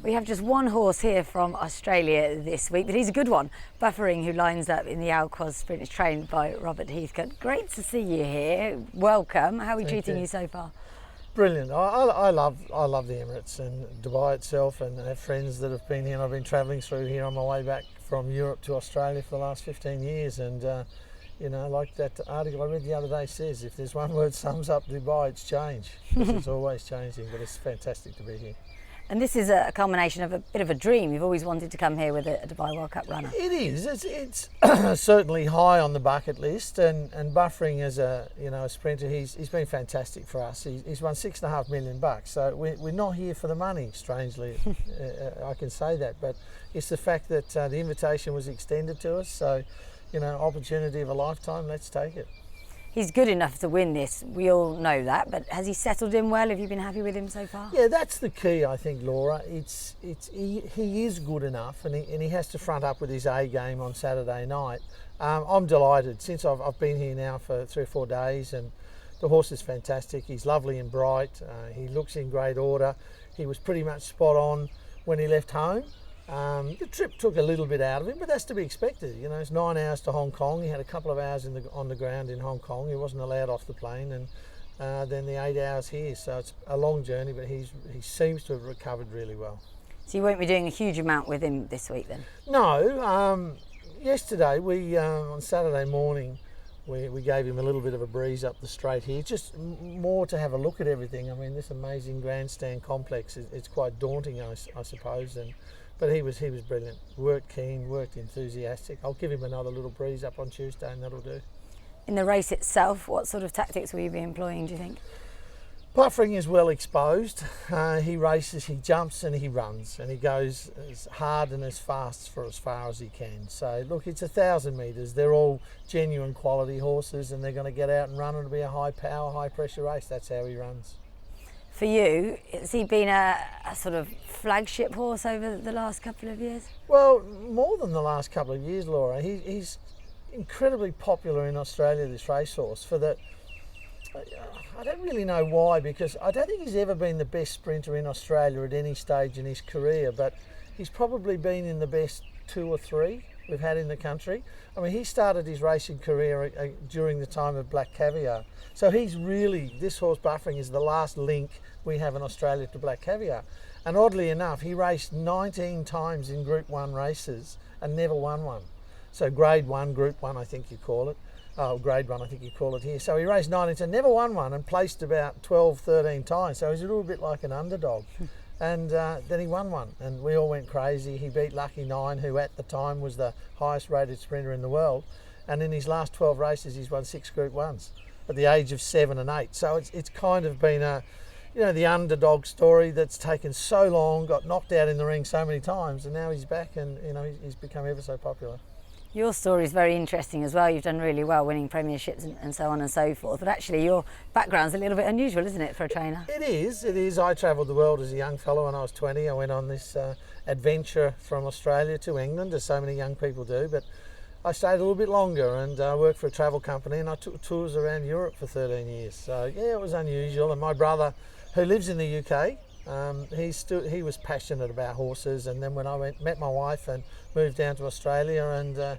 We have just one horse here from Australia this week, but he's a good one. Buffering, who lines up in the Quoz Sprint, is trained by Robert Heathcote. Great to see you here. Welcome. How are we treating you so far? Brilliant. I love the Emirates and Dubai itself, and I have friends that have been here. And I've been travelling through here on my way back from Europe to Australia for the last 15 years, and you know, like that article I read the other day says, if there's one word sums up Dubai, it's change. It's always changing, but it's fantastic to be here. And this is a culmination of a bit of a dream. You've always wanted to come here with a Dubai World Cup runner. It is. It's certainly high on the bucket list. And buffering as a sprinter, he's been fantastic for us. He's won $6.5 million. So we're not here for the money. Strangely, I can say that. But it's the fact that the invitation was extended to us. So, you know, opportunity of a lifetime. Let's take it. He's good enough to win this, we all know that, but has he settled in well? Have you been happy with him so far? Yeah, that's the key, I think, Laura. He is good enough, and he has to front up with his A game on Saturday night. I'm delighted. Since I've been here now for 3 or 4 days, and the horse is fantastic. He's lovely and bright. He looks in great order. He was pretty much spot on when he left home. The trip took a little bit out of him, but that's to be expected. You know, it's 9 hours to Hong Kong. He had a couple of hours on the ground in Hong Kong. He wasn't allowed off the plane, and then the 8 hours here. So it's a long journey, but he seems to have recovered really well. So you won't be doing a huge amount with him this week then? No. Yesterday, on Saturday morning, we gave him a little bit of a breeze up the straight here, just more to have a look at everything. I mean, this amazing grandstand complex, it's quite daunting, I suppose. But he was brilliant. Worked keen, worked enthusiastic. I'll give him another little breeze up on Tuesday, and that'll do. In the race itself, what sort of tactics will you be employing, do you think? Buffering is well exposed. He races, he jumps and he runs, and he goes as hard and as fast for as far as he can. So look, it's 1,000 metres. They're all genuine quality horses, and they're going to get out and run. It'll be a high power, high pressure race. That's how he runs. For you, has he been a sort of flagship horse over the last couple of years? Well, more than the last couple of years, Laura. He's incredibly popular in Australia, this racehorse. I don't really know why, because I don't think he's ever been the best sprinter in Australia at any stage in his career, but he's probably been in the best 2 or 3 we've had in the country. I mean, he started his racing career during the time of Black Caviar. So this horse Buffering is the last link we have in Australia to Black Caviar. And oddly enough, he raced 19 times in Group 1 races and never won one. So Grade 1, Group 1, I think you call it. Oh, Grade 1, I think you call it here. So he raced 19 times, never won one, and placed about 12, 13 times. So he's a little bit like an underdog. And then he won one, and we all went crazy. He beat Lucky 9, who at the time was the highest rated sprinter in the world. And in his last 12 races, he's won 6 Group 1s at the age of 7 and 8. So it's kind of been the underdog story that's taken so long, got knocked out in the ring so many times, and now he's back, and he's become ever so popular. Your story is very interesting as well. You've done really well winning premierships and so on and so forth. But actually your background's a little bit unusual, isn't it, for a trainer? It is. I travelled the world as a young fellow when I was 20. I went on this adventure from Australia to England, as so many young people do. But I stayed a little bit longer, and worked for a travel company, and I took tours around Europe for 13 years. So yeah, it was unusual. And my brother, who lives in the UK, he was passionate about horses, and then when I met my wife and moved down to Australia and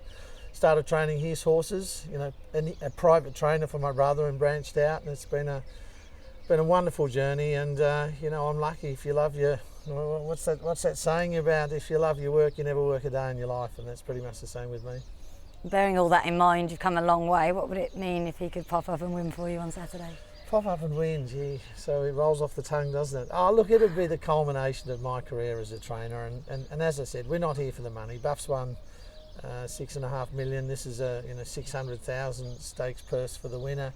started training his horses, and a private trainer for my brother, and branched out, and it's been a wonderful journey. And I'm lucky. If you love what's that saying about if you love your work, you never work a day in your life, and that's pretty much the same with me. Bearing all that in mind, you've come a long way. What would it mean if he could pop up and win for you on Saturday? Pop up and win, gee, so it rolls off the tongue, doesn't it? Oh, look, it'll be the culmination of my career as a trainer, and as I said, we're not here for the money. Buff's won $6.5 million. This is a 600,000 stakes purse for the winner.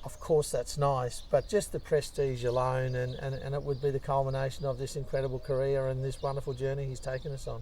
Of course, that's nice, but just the prestige alone, and it would be the culmination of this incredible career and this wonderful journey he's taken us on.